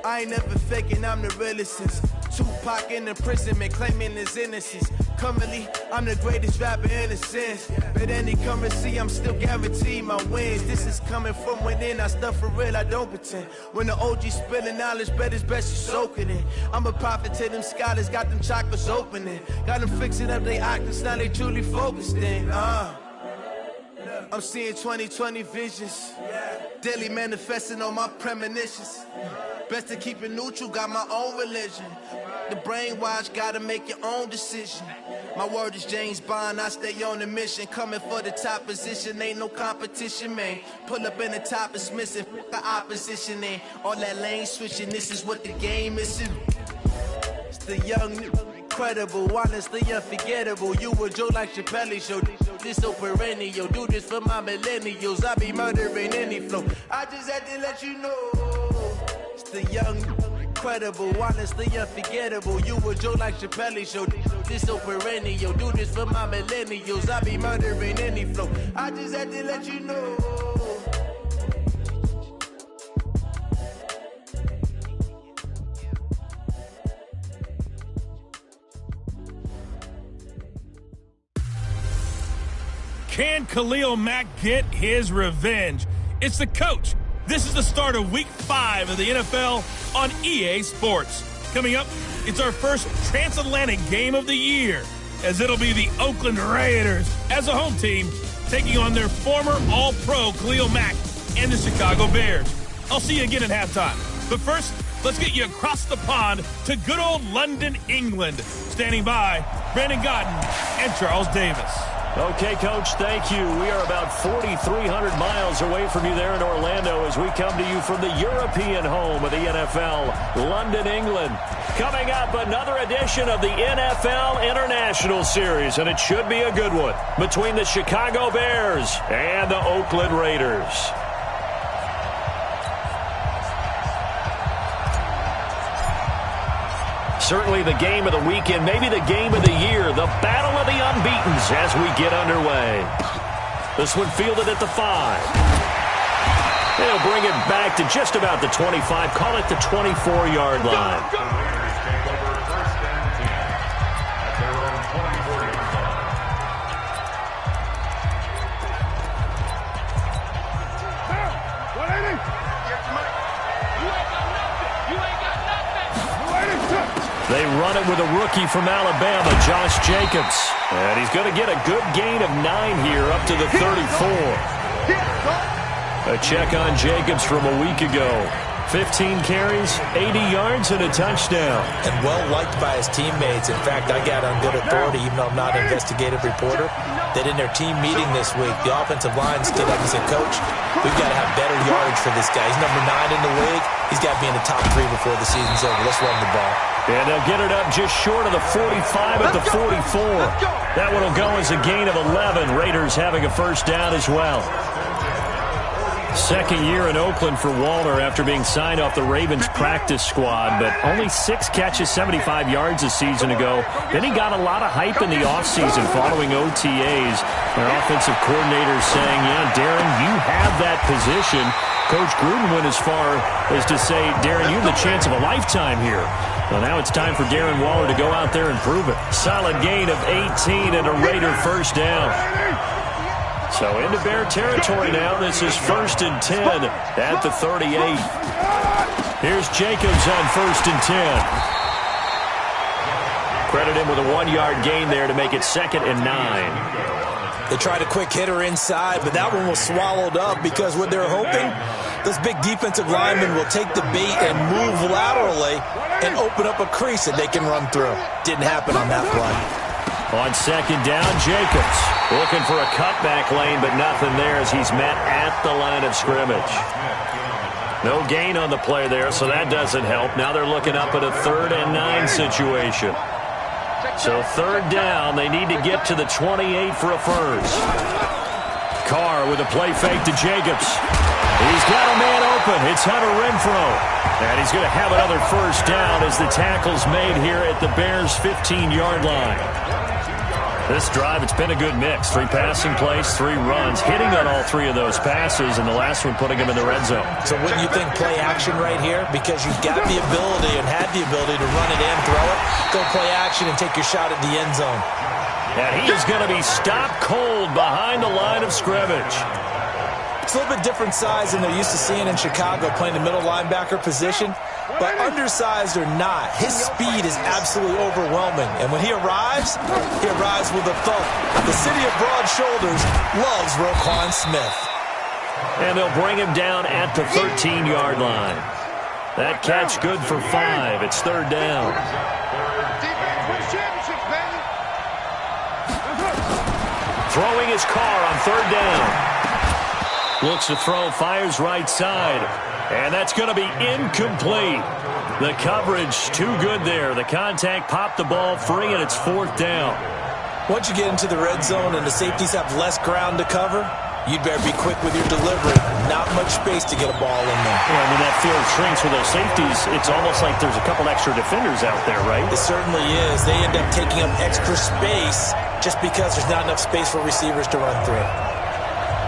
I ain't never faking, I'm the realest since Tupac in imprisonment, claiming his innocence. Currently, I'm the greatest rapper in a sense. But any currency, I'm still guaranteed my wins. This is coming from within, I stuff for real, I don't pretend. When the OG spilling knowledge, bet it's best you soak it in. I'm a prophet to them scholars, got them chakras opening. Got them fixing up they octaves, now they truly focused in. I'm seeing 2020 visions. Daily manifesting on my premonitions. Best to keep it neutral, got my own religion. The brainwash, gotta make your own decision. My word is James Bond, I stay on the mission. Coming for the top position, ain't no competition, man. Pull up in the top, it's missing, the opposition in. All that lane switching, this is what the game is. It's the young, incredible, honestly unforgettable. You a Joe like Chappelle show. This so perennial, do this for my millennials. I be murdering any flow. I just had to let you know. It's the young, incredible, honestly unforgettable. You a Joe like Chappelle show. This so perennial, do this for my millennials. I be murdering any flow. I just had to let you know. Can Khalil Mack get his revenge? It's the coach. This is the start of Week 5 of the NFL on EA Sports. Coming up, it's our first transatlantic game of the year, as it'll be the Oakland Raiders as a home team taking on their former All-Pro Khalil Mack and the Chicago Bears. I'll see you again at halftime. But first, let's get you across the pond to good old London, England. Standing by, Brandon Gotten and Charles Davis. Okay, Coach, thank you. We are about 4,300 miles away from you there in Orlando as we come to you from the European home of the NFL, London, England. Coming up, another edition of the NFL International Series, and it should be a good one, between the Chicago Bears and the Oakland Raiders. Certainly the game of the weekend, maybe the game of the year, the battle of the unbeatens as we get underway. This one fielded at the 5. They'll bring it back to just about the 25, call it the 24-yard line. They run it with a rookie from Alabama, Josh Jacobs. And he's going to get a good gain of 9 here up to the 34. A check on Jacobs from a week ago. 15 carries, 80 yards, and a touchdown. And well-liked by his teammates. In fact, I got on good authority, even though I'm not an investigative reporter, that in their team meeting this week, the offensive line stood up and said, Coach, we've got to have better yardage for this guy. He's number 9 in the league. He's got to be in the top 3 before the season's over. Let's run the ball. And they'll get it up just short of the 45 at the 44. That one will go as a gain of 11. Raiders having a first down as well. Second year in Oakland for Walter after being signed off the Ravens practice squad, but only 6 catches, 75 yards a season ago. Then he got a lot of hype in the offseason following OTAs. Their offensive coordinator saying, yeah, Darren, you have that position. Coach Gruden went as far as to say, Darren, you have the chance of a lifetime here. Well, now it's time for Darren Waller to go out there and prove it. Solid gain of 18 and a Raider first down. So into Bear territory now. This is 1st and 10 at the 38. Here's Jacobs on 1st and 10. Credit him with a 1-yard gain there to make it 2nd and 9. They tried a quick hitter inside, but that one was swallowed up because what they're hoping, this big defensive lineman will take the bait and move laterally and open up a crease that they can run through. Didn't happen on that play. On 2nd down, Jacobs looking for a cutback lane, but nothing there as he's met at the line of scrimmage. No gain on the play there, so that doesn't help. Now they're looking up at a 3rd and 9 situation. So 3rd down, they need to get to the 28 for a first. Carr with a play fake to Jacobs. He's got a man open. It's Hunter Renfrow. And he's going to have another first down as the tackle's made here at the Bears' 15-yard line. This drive, it's been a good mix. 3 passing plays, 3 runs, hitting on all 3 of those passes, and the last one putting him in the red zone. So wouldn't you think play action right here? Because you've got the ability and had the ability to run it in, throw it, go play action, and take your shot at the end zone. And he is going to be stopped cold behind the line of scrimmage. It's a little bit different size than they're used to seeing in Chicago, playing the middle linebacker position. But undersized or not, his speed is absolutely overwhelming. And when he arrives with a thump. The city of broad shoulders loves Roquan Smith. And they'll bring him down at the 13-yard line. That catch good for 5. It's 3rd down. Throwing his car on 3rd down. Looks to throw, fires right side. And that's going to be incomplete. The coverage too good there. The contact popped the ball free, and it's 4th down. Once you get into the red zone and the safeties have less ground to cover, you'd better be quick with your delivery. Not much space to get a ball in there. Yeah, when that field shrinks with those safeties, it's almost like there's a couple extra defenders out there, right? It certainly is. They end up taking up extra space just because there's not enough space for receivers to run through.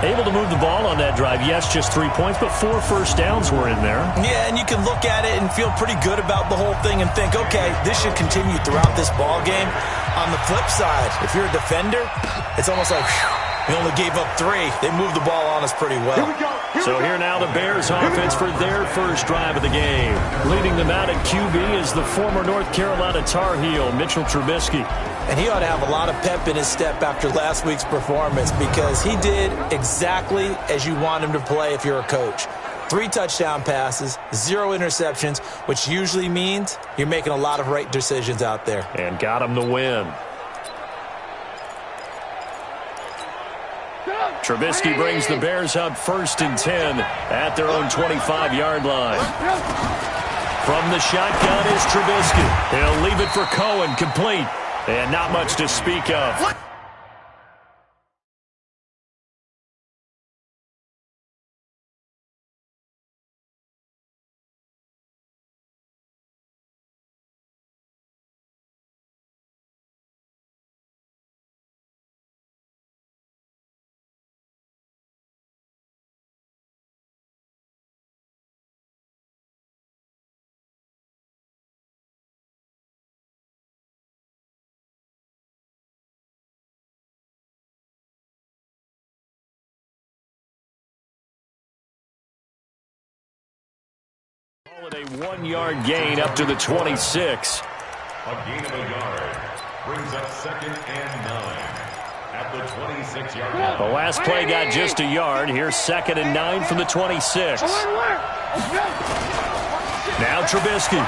Able to move the ball on that drive. Yes, just 3 points, but 4 first downs were in there. Yeah, and you can look at it and feel pretty good about the whole thing and think, okay, this should continue throughout this ball game. On the flip side, if you're a defender, it's almost like, whew, we only gave up 3. They moved the ball on us pretty well. So here now the Bears offense for their first drive of the game. Leading them out at QB is the former North Carolina Tar Heel, Mitchell Trubisky. And he ought to have a lot of pep in his step after last week's performance because he did exactly as you want him to play if you're a coach. 3 touchdown passes, 0 interceptions, which usually means you're making a lot of right decisions out there. And got him the win. Trubisky brings the Bears up 1st and 10 at their own 25-yard line. From the shotgun is Trubisky. He'll leave it for Cohen, complete. And not much to speak of. A 1-yard gain up to the 26. A gain of a yard brings up 2nd and 9 at the 26-yard line. The last play got just a yard. Here's 2nd and 9 from the 26. Now Trubisky.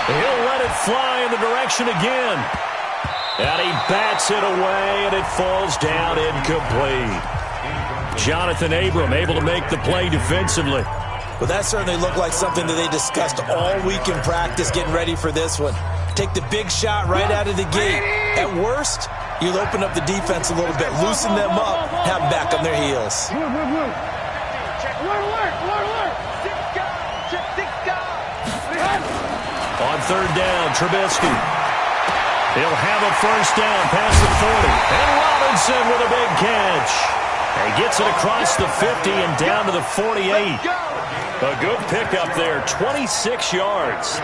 He'll let it fly in the direction again. And he bats it away, and it falls down incomplete. Jonathan Abram able to make the play defensively. Well, that certainly looked like something that they discussed all week in practice getting ready for this one. Take the big shot right out of the gate. At worst, you'll open up the defense a little bit, loosen them up, have them back on their heels. On 3rd down, Trubisky. He'll have a 1st down past the 40. And Robinson with a big catch. And he gets it across the 50 and down to the 48. A good pickup there, 26 yards.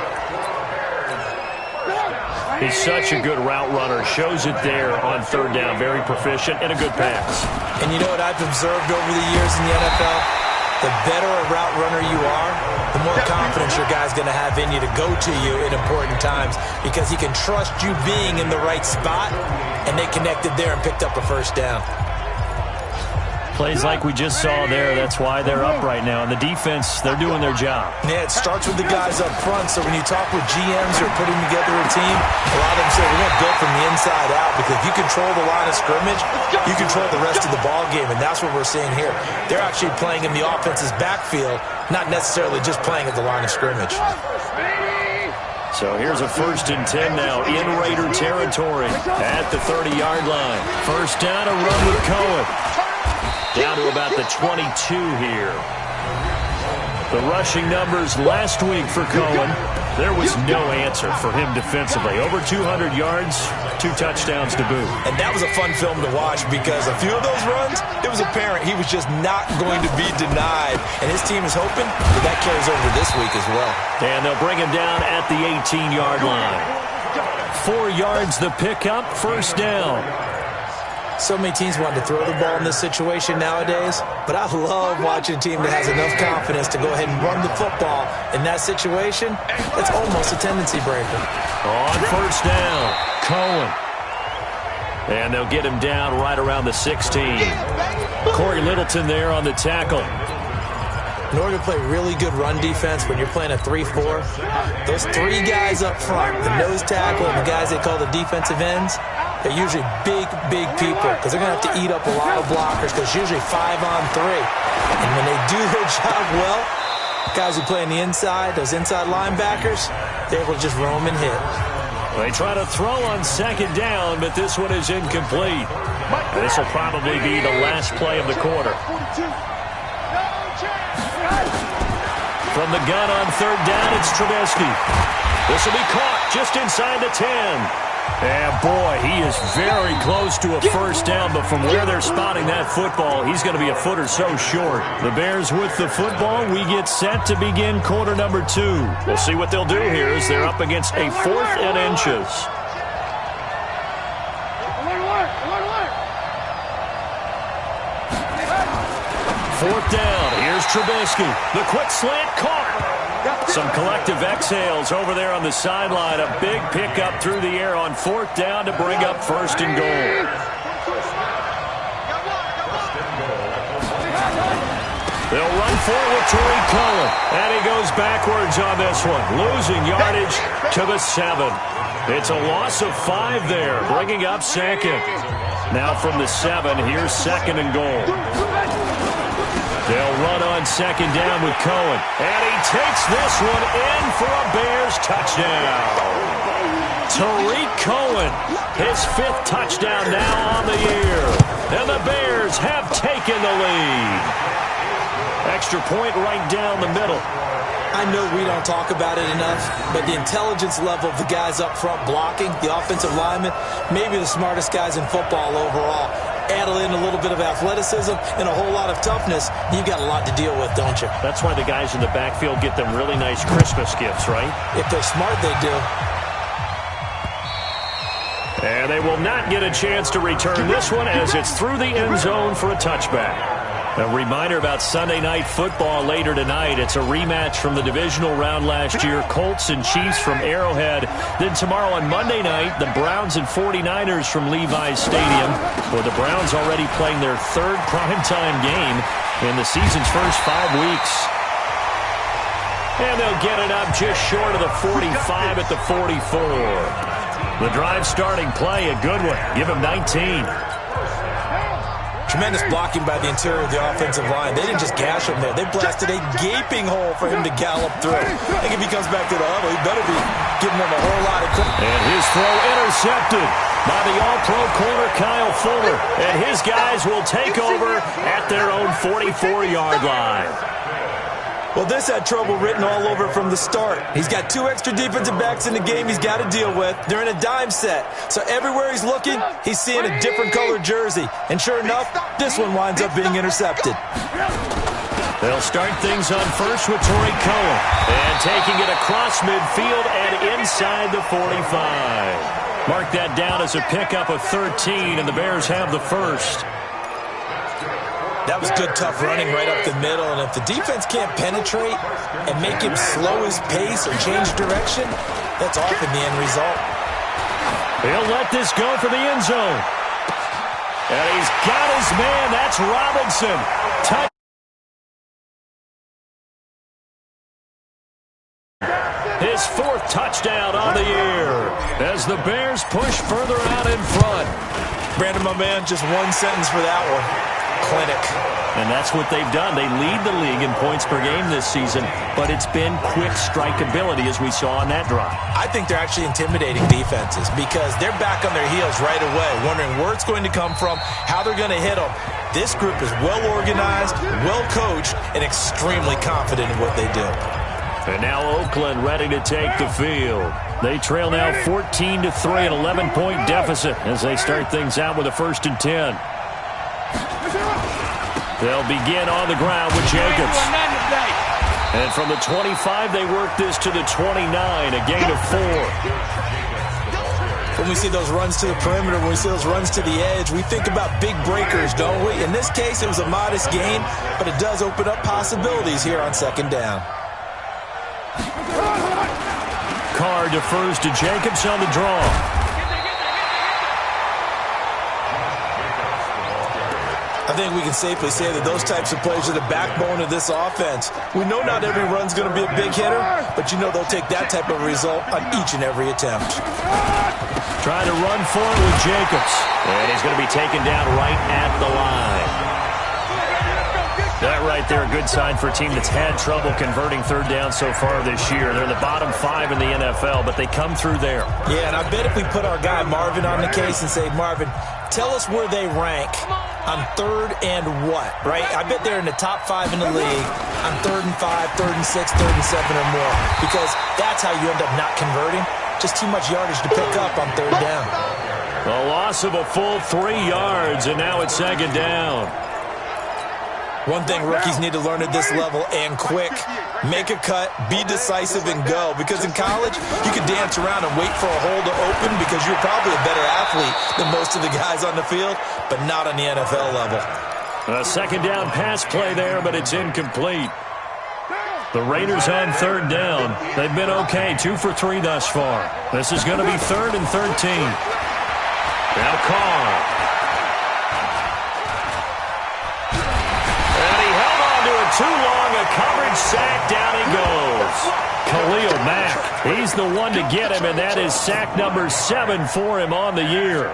He's such a good route runner. Shows it there on 3rd down. Very proficient and a good pass. And you know what I've observed over the years in the NFL? The better a route runner you are, the more confidence your guy's going to have in you to go to you in important times because he can trust you being in the right spot, and they connected there and picked up a 1st down. Plays like we just saw there, that's why they're up right now. And the defense, they're doing their job. Yeah, it starts with the guys up front. So when you talk with GMs who are putting together a team, a lot of them say, we're going to build from the inside out because if you control the line of scrimmage, you control the rest of the ball game. And that's what we're seeing here. They're actually playing in the offense's backfield, not necessarily just playing at the line of scrimmage. So here's a 1st and 10 now in Raider territory at the 30-yard line. 1st down, a run with Cohen. Down to about the 22 here. The rushing numbers last week for Cohen. There was no answer for him defensively. Over 200 yards, 2 touchdowns to boot. And that was a fun film to watch because a few of those runs, it was apparent he was just not going to be denied. And his team is hoping that carries over this week as well. And they'll bring him down at the 18-yard line. 4 yards the pickup, first down. So many teams want to throw the ball in this situation nowadays, but I love watching a team that has enough confidence to go ahead and run the football. In that situation, it's almost a tendency breaker. On first down, Cohen. And they'll get him down right around the 16. Corey Littleton there on the tackle. In order to play really good run defense when you're playing a 3-4, those 3 guys up front, the nose tackle and the guys they call the defensive ends, they're usually big people because they're going to have to eat up a lot of blockers because it's usually 5-on-3. And when they do their job well, guys who play on the inside, those inside linebackers, they're able to just roam and hit. They try to throw on second down, but this one is incomplete. This will probably be the last play of the quarter. From the gun on third down, it's Trubisky. This will be caught just inside the 10. And boy, he is very close to a first down, but from where they're spotting that football, he's going to be a foot or so short. The Bears with the football. We get set to begin quarter number 2. We'll see what they'll do here as they're up against a 4th and inches. Fourth down. Here's Trubisky. The quick slant caught. Some collective exhales over there on the sideline. A big pickup through the air on 4th down to bring up 1st and goal. They'll run forward with Tariq Cohen. And he goes backwards on this one. Losing yardage to the 7. It's a loss of 5 there, bringing up 2nd. Now from the 7, here's 2nd and goal. They'll run on second down with Cohen. And he takes this one in for a Bears touchdown. Tariq Cohen, his 5th touchdown now on the year. And the Bears have taken the lead. Extra point right down the middle. I know we don't talk about it enough, but the intelligence level of the guys up front blocking, the offensive linemen, maybe the smartest guys in football overall. Add in a little bit of athleticism and a whole lot of toughness, you've got a lot to deal with, don't you? That's why the guys in the backfield get them really nice Christmas gifts, right? If they're smart, they do. And they will not get a chance to return this one as it's through the end zone for a touchback. A reminder about Sunday Night Football later tonight. It's a rematch from the divisional round last year, Colts and Chiefs from Arrowhead. Then tomorrow on Monday night, the Browns and 49ers from Levi's Stadium, where the Browns already playing their 3rd primetime game in the season's first 5 weeks. And they'll get it up just short of the 45 at the 44. The drive starting play, a good one. Give him 19. Tremendous blocking by the interior of the offensive line. They didn't just gash him there. They blasted a gaping hole for him to gallop through. I think if he comes back to the huddle, he better be giving them a whole lot of credit. And his throw intercepted by the all-pro corner Kyle Fuller. And his guys will take over at their own 44-yard line. Well, this had trouble written all over from the start. He's got 2 extra defensive backs in the game he's got to deal with. They're in a dime set. So everywhere he's looking, he's seeing a different colored jersey. And sure enough, this one winds up being intercepted. They'll start things on first with Tariq Cohen. And taking it across midfield and inside the 45. Mark that down as a pickup of 13, and the Bears have the first. That was good, tough running right up the middle. And if the defense can't penetrate and make him slow his pace or change direction, that's often the end result. He'll let this go for the end zone. And he's got his man. That's Robinson. His 4th touchdown on the year as the Bears push further out in front. Brandon, my man, just one sentence for that one. Clinic. And that's what they've done. They lead the league in points per game this season, but it's been quick strikeability as we saw on that drive. I think they're actually intimidating defenses because they're back on their heels right away, wondering where it's going to come from, how they're going to hit them. This group is well organized, well coached, and extremely confident in what they do. And now Oakland ready to take the field. They trail now 14-3, an 11-point deficit as they start things out with a 1st and 10. They'll begin on the ground with Jacobs. And from the 25, they work this to the 29, a gain of 4. When we see those runs to the perimeter, when we see those runs to the edge, we think about big breakers, don't we? In this case, it was a modest gain, but it does open up possibilities here on 2nd down. Carr defers to Jacobs on the draw. I think we can safely say that those types of plays are the backbone of this offense. We know not every run's going to be a big hitter, but you know they'll take that type of result on each and every attempt. Trying to run for it with Jacobs. And he's going to be taken down right at the line. That right there, a good sign for a team that's had trouble converting 3rd down so far this year. They're in the bottom 5 in the NFL, but they come through there. Yeah, and I bet if we put our guy Marvin on the case and say, Marvin, tell us where they rank on 3rd and what, right? I bet they're in the top 5 in the league on 3rd and 5, 3rd and 6, 3rd and 7 or more, because that's how you end up not converting. Just too much yardage to pick up on 3rd down. A loss of a full 3 yards, and now it's 2nd down. One thing rookies need to learn at this level, and quick, make a cut, be decisive, and go. Because in college, you can dance around and wait for a hole to open because you're probably a better athlete than most of the guys on the field, but not on the NFL level. A 2nd down pass play there, but it's incomplete. The Raiders on 3rd down. They've been okay, 2 for 3 thus far. This is going to be 3rd and 13. Now Carr. Too long, a coverage sack, down he goes. Khalil Mack, he's the one to get him, and that is sack number 7 for him on the year.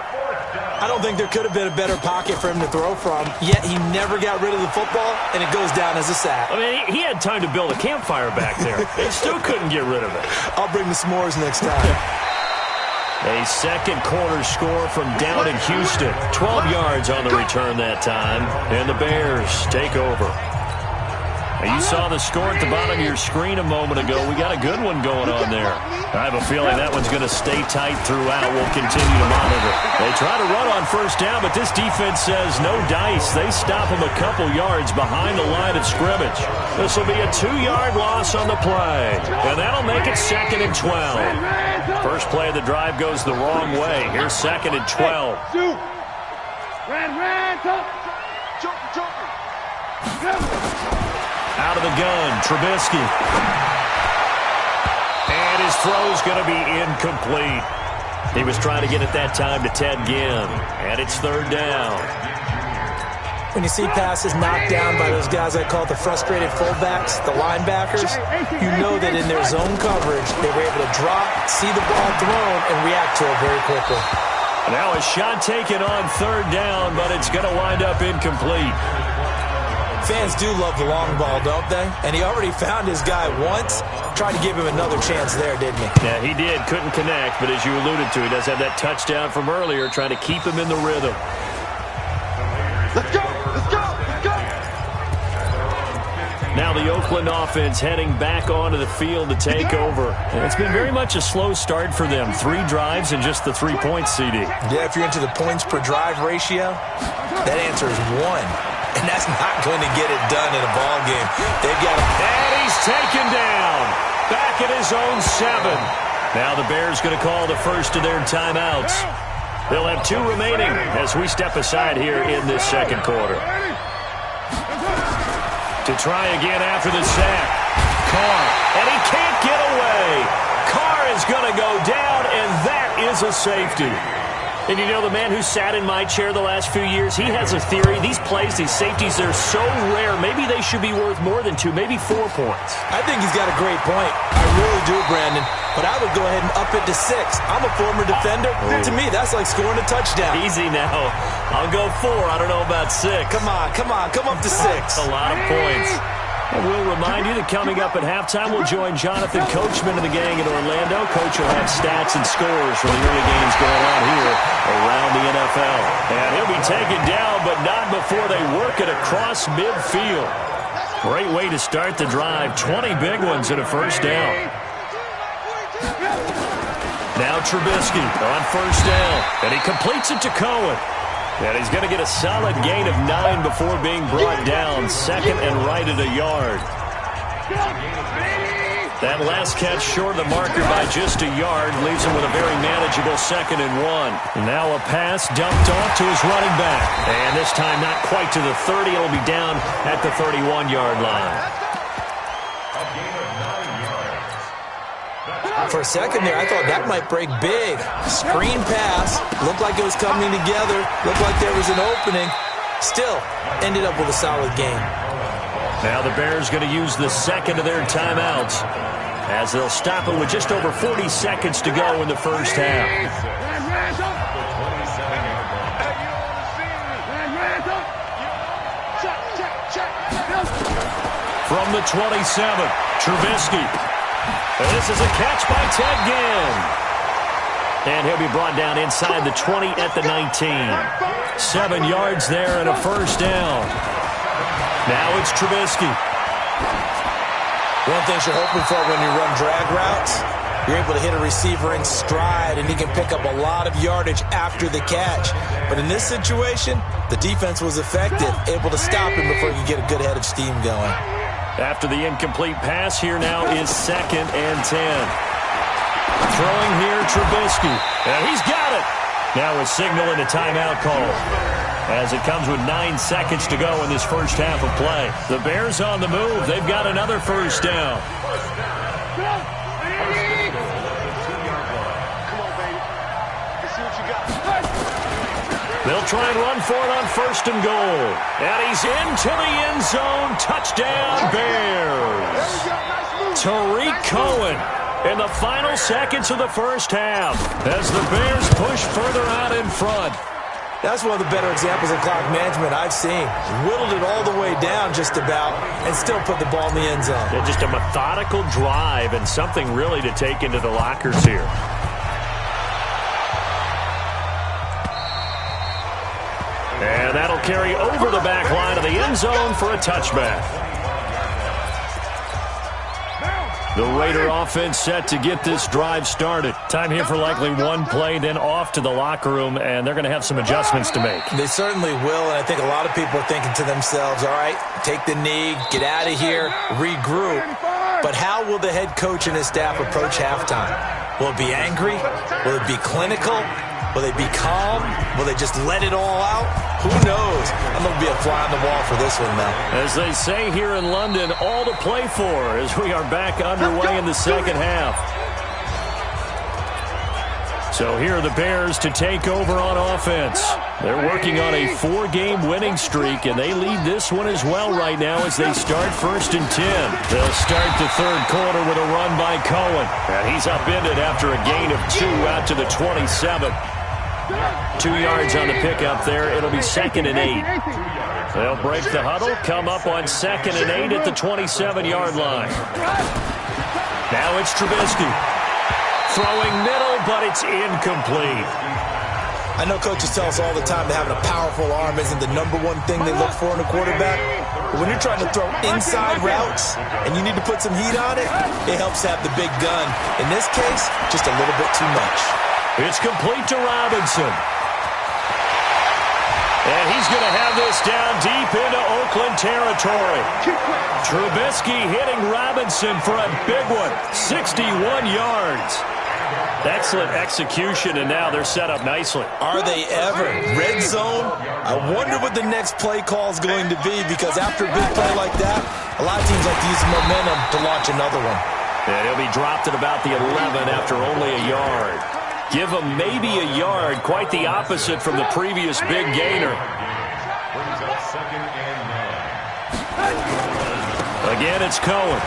I don't think there could have been a better pocket for him to throw from, yet he never got rid of the football, and it goes down as a sack. I mean, he had time to build a campfire back there. He still couldn't get rid of it. I'll bring the s'mores next time. A 2nd quarter score from down in Houston. 12 yards on the return that time, and the Bears take over. You saw the score at the bottom of your screen a moment ago. We got a good one going on there. I have a feeling that one's going to stay tight throughout. We'll continue to monitor. They try to run on 1st down, but this defense says no dice. They stop them a couple yards behind the line of scrimmage. This will be a 2-yard loss on the play, and that'll make it 2nd and 12. First play of the drive goes the wrong way. Here's 2nd and 12. Out of the gun, Trubisky. And his throw's going to be incomplete. He was trying to get it that time to Ted Ginn. And it's 3rd down. When you see passes knocked down by those guys I call the frustrated fullbacks, the linebackers, you know that in their zone coverage, they were able to drop, see the ball thrown, and react to it very quickly. Now a shot taken on 3rd down, but it's going to wind up incomplete. Fans do love the long ball, don't they? And he already found his guy once. Tried to give him another chance there, didn't he? Yeah, he did. Couldn't connect, but as you alluded to, he does have that touchdown from earlier, trying to keep him in the rhythm. Let's go! Let's go! Let's go! Now the Oakland offense heading back onto the field to take over. And it's been very much a slow start for them. 3 drives and just the 3 points, CD. Yeah, if you're into the points per drive ratio, that answer is 1. And that's not going to get it done in a ball game. They've got him. And he's taken down. Back at his own 7. Now the Bears going to call the first of their timeouts. They'll have 2 remaining as we step aside here in this 2nd quarter. To try again after the sack. Carr. And he can't get away. Carr is going to go down, and that is a safety. And you know, the man who sat in my chair the last few years, he has a theory. These plays, these safeties, they're so rare. Maybe they should be worth more than 2, maybe 4 points. I think he's got a great point. I really do, Brandon. But I would go ahead and up it to 6. I'm a former defender. To me, that's like scoring a touchdown. Easy now. I'll go 4. I don't know about 6. Come on. Come up to 6. A lot of points. And we'll remind you that coming up at halftime, we'll join Jonathan Coachman and the gang in Orlando. Coach will have stats and scores from the early games going on here around the NFL. And he'll be taken down, but not before they work it across midfield. Great way to start the drive. 20 big ones and a first down. Now Trubisky on first down, and he completes it to Cohen. And he's going to get a solid gain of 9 before being brought down. Second and right at a yard. That last catch short of the marker by just a yard leaves him with a very manageable 2nd and 1. Now a pass dumped off to his running back. And this time not quite to the 30. It'll be down at the 31-yard line. For a second there, I thought that might break big. Screen pass. Looked like it was coming together. Looked like there was an opening. Still, ended up with a solid game. Now the Bears going to use the second of their timeouts as they'll stop it with just over 40 seconds to go in the first half. From the 27, Trubisky. And this is a catch by Ted Ginn. And he'll be brought down inside the 20 at the 19. 7 yards there and a first down. Now it's Trubisky. One thing you're hoping for when you run drag routes, you're able to hit a receiver in stride, and he can pick up a lot of yardage after the catch. But in this situation, the defense was effective, able to stop him before he could get a good head of steam going. After the incomplete pass, here now is 2nd and 10. Throwing here, Trubisky. And he's got it. Now a signal and a timeout call, as it comes with 9 seconds to go in this first half of play. The Bears on the move. They've got another first down. They'll try and run for it on 1st and goal. And he's into the end zone. Touchdown, Bears. Tariq Cohen in the final seconds of the first half as the Bears push further out in front. That's one of the better examples of clock management I've seen. Whittled it all the way down just about and still put the ball in the end zone. Yeah, just a methodical drive and something really to take into the lockers here. And that'll carry over the back line of the end zone for a touchback. The Raider offense set to get this drive started. Time here for likely one play, then off to the locker room, and they're going to have some adjustments to make. They certainly will, and I think a lot of people are thinking to themselves, all right, take the knee, get out of here, regroup. But how will the head coach and his staff approach halftime? Will it be angry? Will it be clinical? Will they be calm? Will they just let it all out? Who knows? I'm going to be a fly on the wall for this one, though. As they say here in London, all to play for as we are back underway in the second half. So here are the Bears to take over on offense. They're working on a 4-game winning streak, and they lead this one as well right now as they start 1st and 10. They'll start the third quarter with a run by Cohen. And he's upended after a gain of 2 out to the 27. 2 yards on the pickup there. It'll be 2nd and 8. They'll break the huddle, come up on 2nd and 8 at the 27-yard line. Now it's Trubisky. Throwing middle, but it's incomplete. I know coaches tell us all the time that having a powerful arm isn't the number one thing they look for in a quarterback. But when you're trying to throw inside routes and you need to put some heat on it, it helps have the big gun. In this case, just a little bit too much. It's complete to Robinson. And he's going to have this down deep into Oakland territory. Trubisky hitting Robinson for a big one. 61 yards. Excellent execution, and now they're set up nicely. Are they ever? Red zone? I wonder what the next play call is going to be, because after a big play like that, a lot of teams like to use the momentum to launch another one. And he'll be dropped at about the 11 after only a yard. Give him maybe a yard, quite the opposite from the previous big gainer. Brings up 2nd and 9. Again, it's Cohen.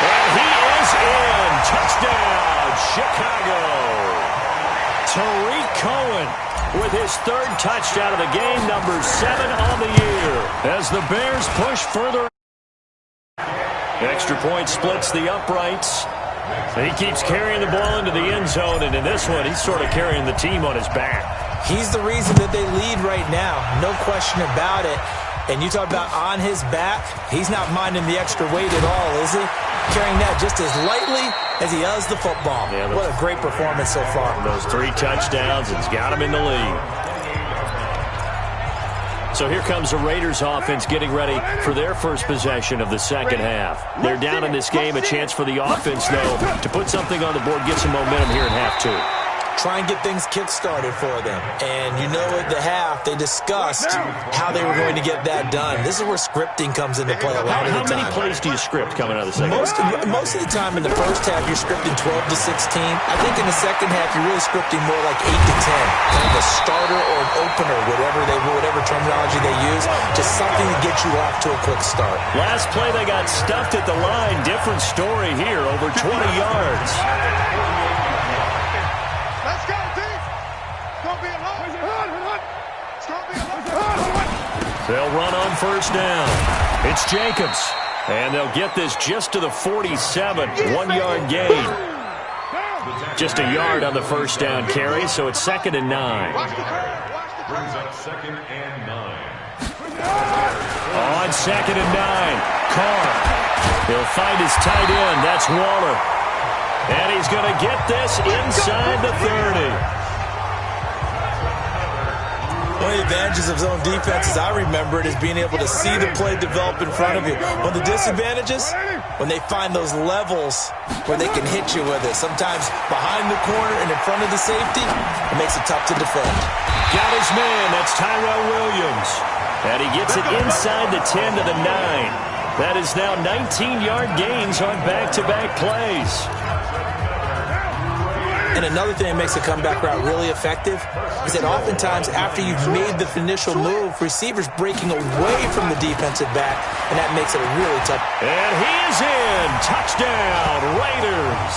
And he is in. Touchdown, Chicago. Tariq Cohen with his 3rd touchdown of the game, number 7 on the year. As the Bears push further. Extra point splits the uprights. He keeps carrying the ball into the end zone, and in this one, he's sort of carrying the team on his back. He's the reason that they lead right now, no question about it. And you talk about on his back, he's not minding the extra weight at all, is he? Carrying that just as lightly as he does the football. Yeah, what a great performance so far. Those 3 touchdowns, it's got him in the lead. So here comes the Raiders offense getting ready for their first possession of the second half. They're down in this game. A chance for the offense, though, to put something on the board, get some momentum here in half 2. Try and get things kick-started for them. And you know at the half, they discussed how they were going to get that done. This is where scripting comes into play a lot of the time. How many plays do you script coming out of the second half? Most of the time in the first half, you're scripting 12 to 16. I think in the second half, you're really scripting more like 8 to 10. Kind of a starter or an opener, whatever terminology they use. Just something to get you off to a quick start. Last play, they got stuffed at the line. Different story here, over 20 yards. They'll run on first down. It's Jacobs. And they'll get this just to the 47. 1-yard gain. Just a yard on the first down carry, so it's 2nd and 9. Brings up 2nd and 9. On 2nd and 9, Carr. He'll find his tight end. That's Waller. And he's going to get this inside the 30. One of the advantages of zone defense, as I remember it, is being able to see the play develop in front of you. One of the disadvantages, when they find those levels where they can hit you with it. Sometimes behind the corner and in front of the safety, it makes it tough to defend. Got his man. That's Tyrell Williams. And he gets it inside the 10 to the 9. That is now 19-yard gains on back-to-back plays. And another thing that makes a comeback route really effective is that oftentimes after you've made the initial move, receivers breaking away from the defensive back, and that makes it a really tough. And he is in. Touchdown, Raiders.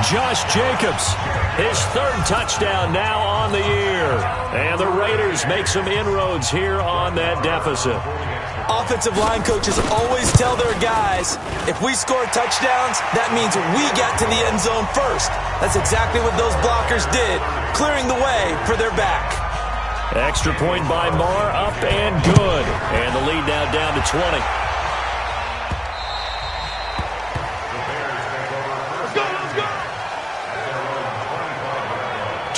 Josh Jacobs, his 3rd touchdown now on the year. And the Raiders make some inroads here on that deficit. Offensive line coaches always tell their guys, if we score touchdowns, that means we get to the end zone first. That's exactly what those blockers did, clearing the way for their back. Extra point by Marr, up and good. And the lead now down to 20.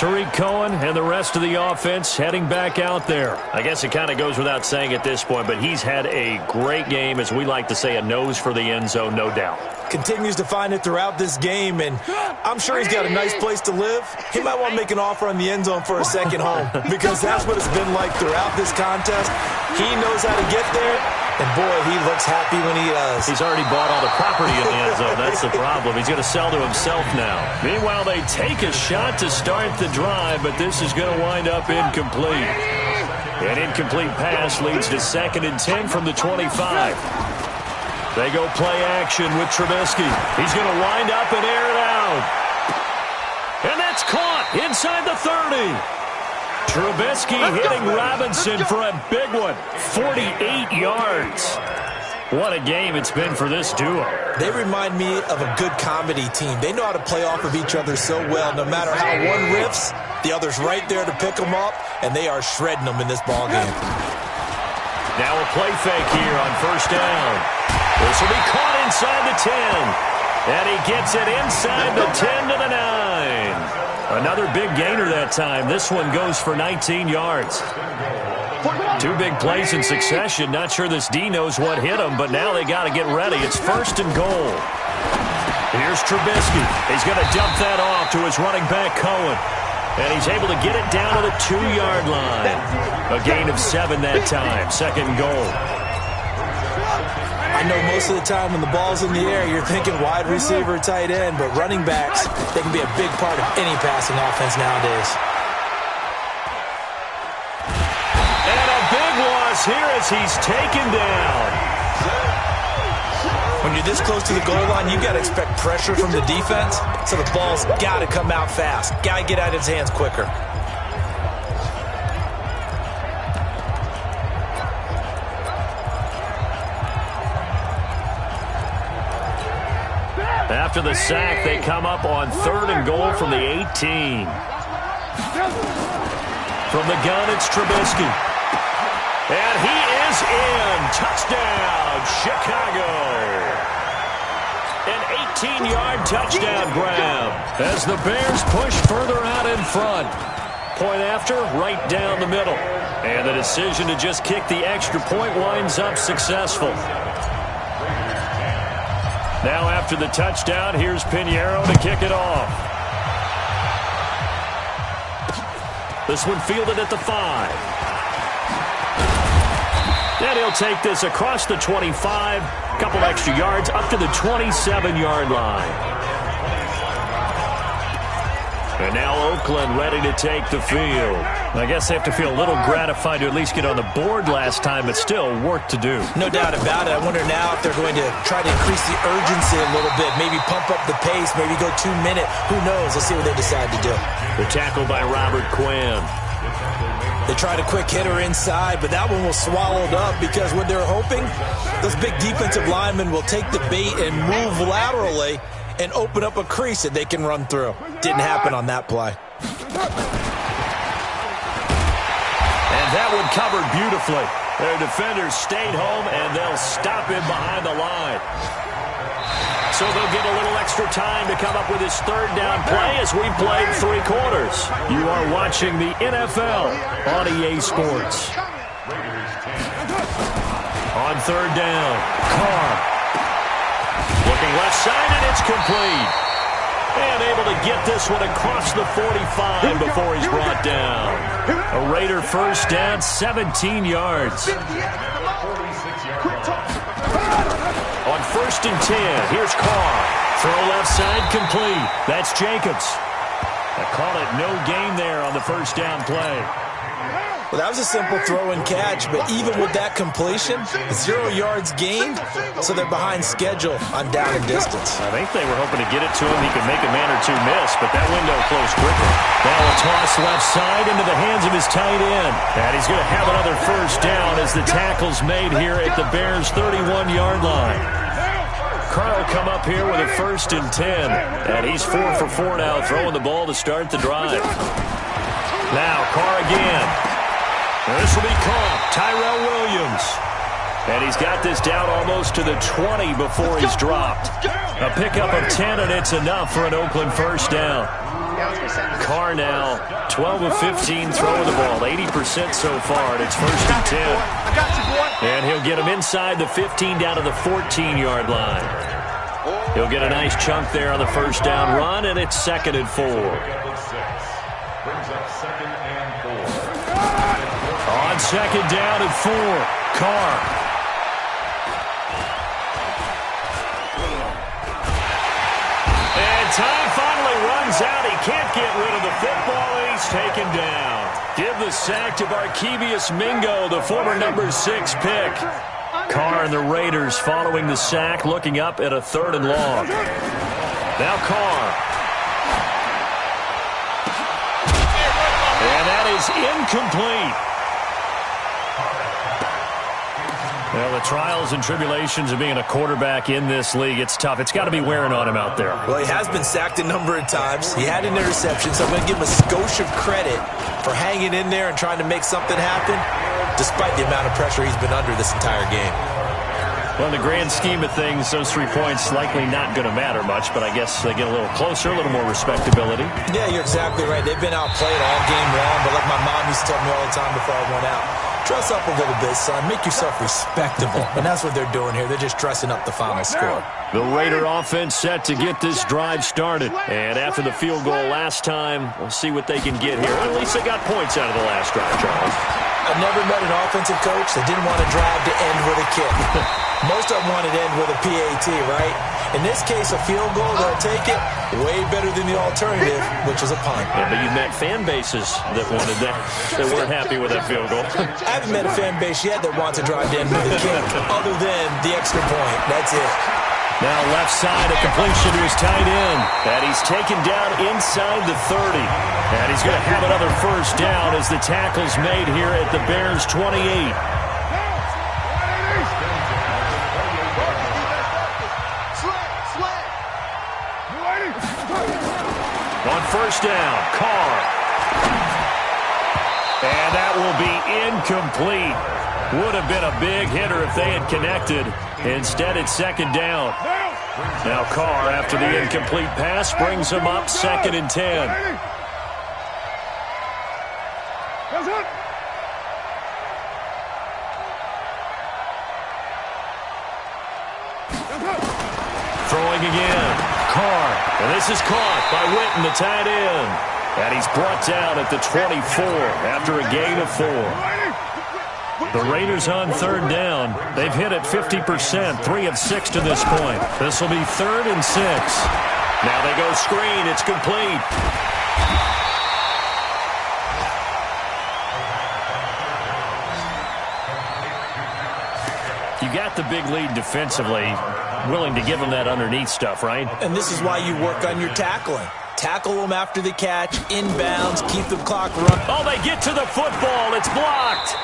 Tariq Cohen and the rest of the offense heading back out there. I guess it kind of goes without saying at this point, but he's had a great game, as we like to say, a nose for the end zone, no doubt. Continues to find it throughout this game, and I'm sure he's got a nice place to live. He might want to make an offer on the end zone for a second home, because that's what it's been like throughout this contest. He knows how to get there, and boy, he looks happy when he does. He's already bought all the property in the end zone. That's the problem. He's going to sell to himself now. Meanwhile, they take a shot to start the drive, but this is going to wind up incomplete. An incomplete pass leads to 2nd and 10 from the 25. They go play action with Trubisky. He's going to wind up and air it out. And that's caught inside the 30. Trubisky hitting Robinson for a big one. 48 yards. What a game it's been for this duo. They remind me of a good comedy team. They know how to play off of each other so well. No matter how one riffs, the other's right there to pick them up, and they are shredding them in this ballgame. Now a play fake here on first down. This will be caught inside the 10. And he gets it inside the 10 to the 9. Another big gainer that time. This one goes for 19 yards. 2 big plays in succession. Not sure this D knows what hit him, but now they got to get ready. It's 1st and goal. Here's Trubisky. He's going to dump that off to his running back, Cohen. And he's able to get it down to the 2-yard line. A gain of 7 that time. 2nd and goal. I know most of the time when the ball's in the air, you're thinking wide receiver, tight end, but running backs, they can be a big part of any passing offense nowadays. And a big loss here as he's taken down. When you're this close to the goal line, you've got to expect pressure from the defense, so the ball's got to come out fast. Got to get out of his hands quicker. After the sack, they come up on 3rd and goal from the 18. From the gun, it's Trubisky. And he is in. Touchdown, Chicago. An 18-yard touchdown grab as the Bears push further out in front. Point after, right down the middle. And the decision to just kick the extra point winds up successful. Now after the touchdown, here's Pinheiro to kick it off. This one fielded at the 5. And he'll take this across the 25, couple extra yards, up to the 27-yard line. And now Oakland ready to take the field. I guess they have to feel a little gratified to at least get on the board last time, but still work to do. No doubt about it. I wonder now if they're going to try to increase the urgency a little bit, maybe pump up the pace, maybe go 2-minute. Who knows? Let's see what they decide to do. The tackle by Robert Quinn. They tried a quick hitter inside, but that one was swallowed up because what they're hoping, those big defensive linemen will take the bait and move laterally and open up a crease that they can run through. Didn't happen on that play. And that one covered beautifully. Their defenders stayed home, and they'll stop him behind the line. So they'll get a little extra time to come up with his third down play as we played 3 quarters. You are watching the NFL on EA Sports. On third down, Carr. Looking left side, and it's complete. And able to get this one across the 45 before he's brought down. A Raider first down, 17 yards. On first and 10, here's Carr. Throw left side, complete. That's Jacobs. I call it no gain there on the first down play. Well, that was a simple throw and catch, but even with that completion, 0 yards gained, so they're behind schedule on down and distance. I think they were hoping to get it to him. He could make a man or two miss, but that window closed quickly. Now a toss left side into the hands of his tight end. And he's going to have another first down as the tackle's made here at the Bears' 31-yard line. Carr will come up here with a first and 10. And he's 4 for 4 now, throwing the ball to start the drive. Now Carr again. This will be caught. Tyrell Williams. And he's got this down almost to the 20 before he's dropped. A pickup of 10, and it's enough for an Oakland first down. Carr now 12 of 15 throwing the ball, 80% so far, and it's first and 10. And he'll get him inside the 15 down to the 14-yard line. He'll get a nice chunk there on the first down run, and it's 2nd and 4. Brings up 2nd and 4. On 2nd down and 4, Carr. And time finally runs out. He can't get rid of the football, and he's taken down. Give the sack to Barkevious Mingo, the former number 6 pick. Carr and the Raiders following the sack, looking up at a 3rd and long. Now Carr. And that is incomplete. Well, the trials and tribulations of being a quarterback in this league, it's tough. It's got to be wearing on him out there. Well, he has been sacked a number of times. He had an interception, so I'm going to give him a skosh of credit for hanging in there and trying to make something happen, despite the amount of pressure he's been under this entire game. Well, in the grand scheme of things, those 3 points likely not going to matter much, but I guess they get a little closer, a little more respectability. Yeah, you're exactly right. They've been outplayed all game long, but like my mom used to tell me all the time before I went out, dress up a little bit, son. Make yourself respectable. And that's what they're doing here. They're just dressing up the final score. The Raider offense set to get this drive started. And after the field goal last time, we'll see what they can get here. At least they got points out of the last drive, Charles. I've never met an offensive coach that didn't want a drive to end with a kick. Most of them wanted to end with a PAT, right? In this case, a field goal, they'll take it way better than the alternative, which is a punt. Yeah, but you met fan bases that wanted that, that weren't happy with that field goal. I haven't met a fan base yet that wants a drive to end with a kick, other than the extra point. That's it. Now left side, a completion to his tight end. And he's taken down inside the 30. And he's going to have another first down as the tackle's made here at the Bears' 28. On first down, Carr. And that will be incomplete. Would have been a big hitter if they had connected. Instead, it's second down. Now Carr, after the incomplete pass, brings him up 2nd and 10. Throwing again. Carr. And this is caught by Witten, the tight end. And he's brought down at the 24 after a gain of 4. The Raiders on 3rd down. They've hit it 50%, 3 of 6 to this point. This will be 3rd and 6. Now they go screen. It's complete. You got the big lead defensively. Willing to give them that underneath stuff, right? And this is why you work on your tackling. Tackle them after the catch, inbounds, keep the clock running. Oh, they get to the football. It's blocked.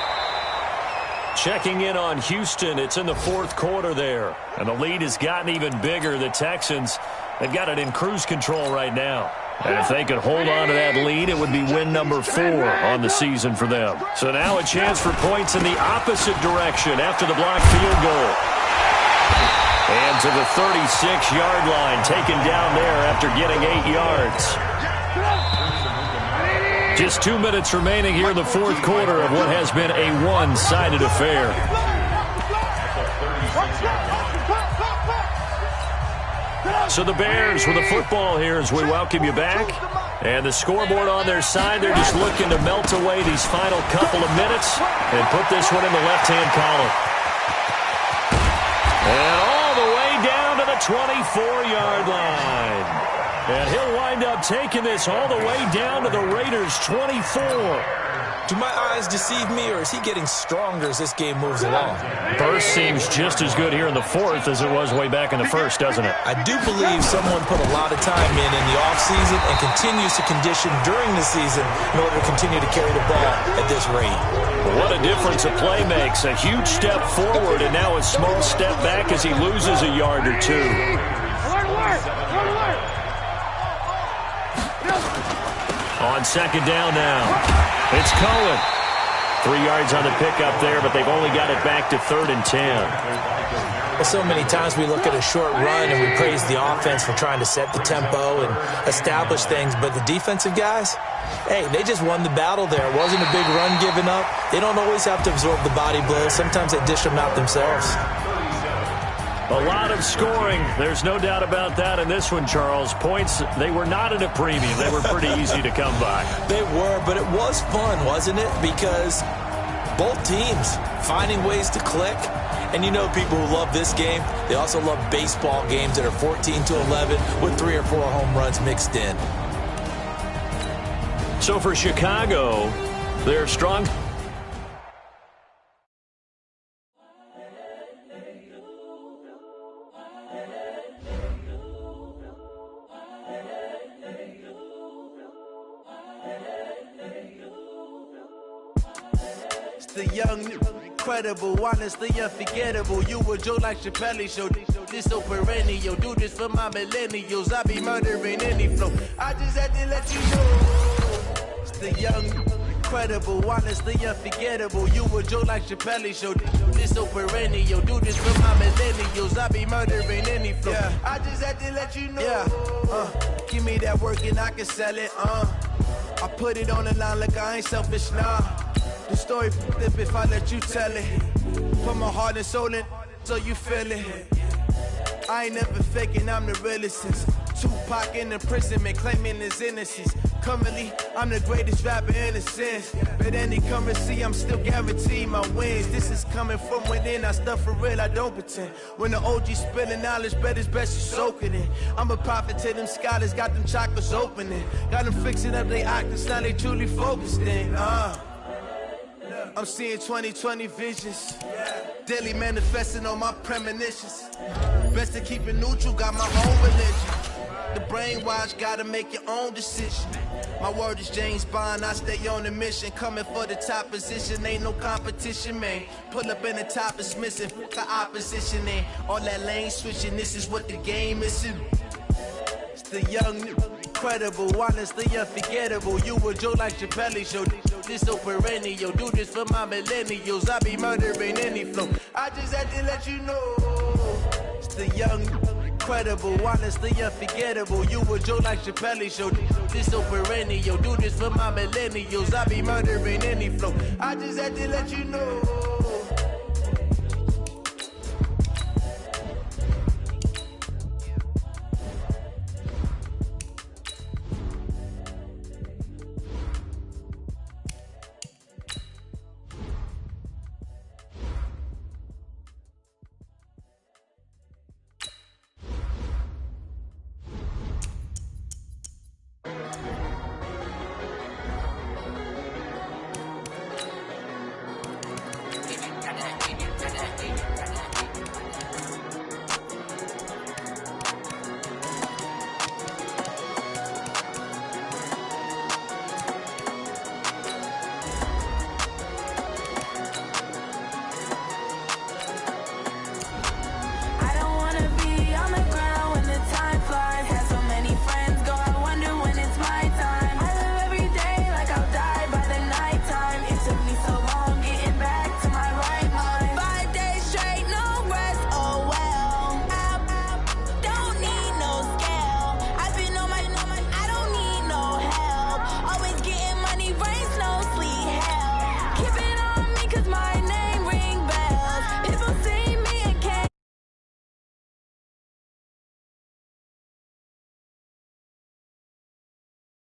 Checking in on Houston. It's in the 4th quarter there. And the lead has gotten even bigger. The Texans, they've got it in cruise control right now. And if they could hold on to that lead, it would be win number 4 on the season for them. So now a chance for points in the opposite direction after the blocked field goal. And to the 36-yard line, taken down there after getting 8 yards. Just 2 minutes remaining here in the 4th quarter of what has been a one-sided affair. So the Bears with the football here as we welcome you back. And the scoreboard on their side, they're just looking to melt away these final couple of minutes and put this one in the left-hand column. And all the way down to the 24-yard line. And he'll wind up taking this all the way down to the Raiders' 24. Do my eyes deceive me, or is he getting stronger as this game moves along? Burst seems just as good here in the 4th as it was way back in the 1st, doesn't it? I do believe someone put a lot of time in the offseason and continues to condition during the season in order to continue to carry the ball at this rate. What a difference a play makes. A huge step forward and now a small step back as he loses a yard or 2. On 2nd down now. It's Cohen. 3 yards on the pickup there, but they've only got it back to 3rd and 10. Well, so many times we look at a short run and we praise the offense for trying to set the tempo and establish things, but the defensive guys, hey, they just won the battle there. It wasn't a big run given up. They don't always have to absorb the body blows. Sometimes they dish them out themselves. A lot of scoring. There's no doubt about that in this one, Charles. Points, they were not at a premium. They were pretty easy to come by. They were, but it was fun, wasn't it? Because both teams finding ways to click. And you know people who love this game, they also love baseball games that are 14-11 with 3 or 4 home runs mixed in. So for Chicago, they're strong. The young, incredible, honestly unforgettable. You a joke like Chappelle Show. This so perennial. Do this for my millennials. I be murdering any flow. I just had to let you know. It's the young, incredible, honestly unforgettable. You a joke like Chappelle Show. This so perennial. Do this for my millennials. I be murdering any flow. Yeah. I just had to let you know. Yeah. Give me that work and I can sell it. I put it on the line like I ain't selfish, nah. The story flip if I let you tell it. Put my heart and soul in so you feel it. I ain't never faking, I'm the realest since Tupac in imprisonment, claiming his innocence. Currently, I'm the greatest rapper in a sense. But any currency, I'm still guaranteed my wins. This is coming from within, I stuff for real, I don't pretend. When the OG spilling knowledge, bet it's best you soak it in. I'm a prophet to them scholars, got them chakras opening. Got them fixing up they octaves, now they truly focused in. I'm seeing 20/20 visions. Daily manifesting on my premonitions. Best to keep it neutral, got my own religion. The brainwash, gotta make your own decision. My word is James Bond, I stay on a mission. Coming for the top position, ain't no competition, man. Pull up in the top is missing, fuck the opposition, and all that lane switching, this is what the game is. It's the young, Credible, honestly unforgettable. You a joke like Chappelle show. This so perennial. Do this for my millennials. I be murdering any flow. I just had to let you know. It's the young, credible, honestly unforgettable. You a joke like Chappelle show. This so perennial. Do this for my millennials. I be murdering any flow. I just had to let you know.